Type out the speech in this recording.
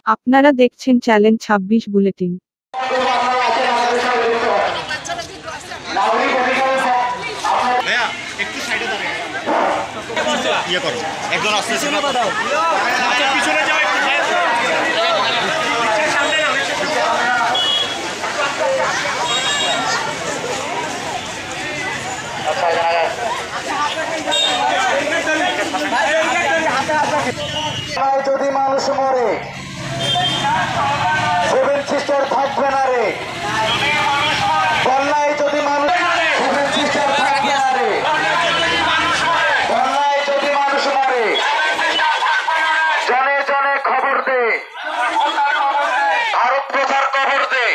আপনারা দেখছেন challenge ২৬ bulletin. ভাইয়া একটু সাইডে দাঁড়িয়ে ইয়ে করো, একজন আসতেছে না, পিছনে যাও একটু। যদি মানুষ মরে সেভেন সিস্টার থাকবে না রে, বন্যায় যদি মানুষ সেভেন সিস্টার থাকবে না রে, বন্যায় যদি মানুষ মরে জনে জনে খবর দে, ভারত প্রচার খবর দে,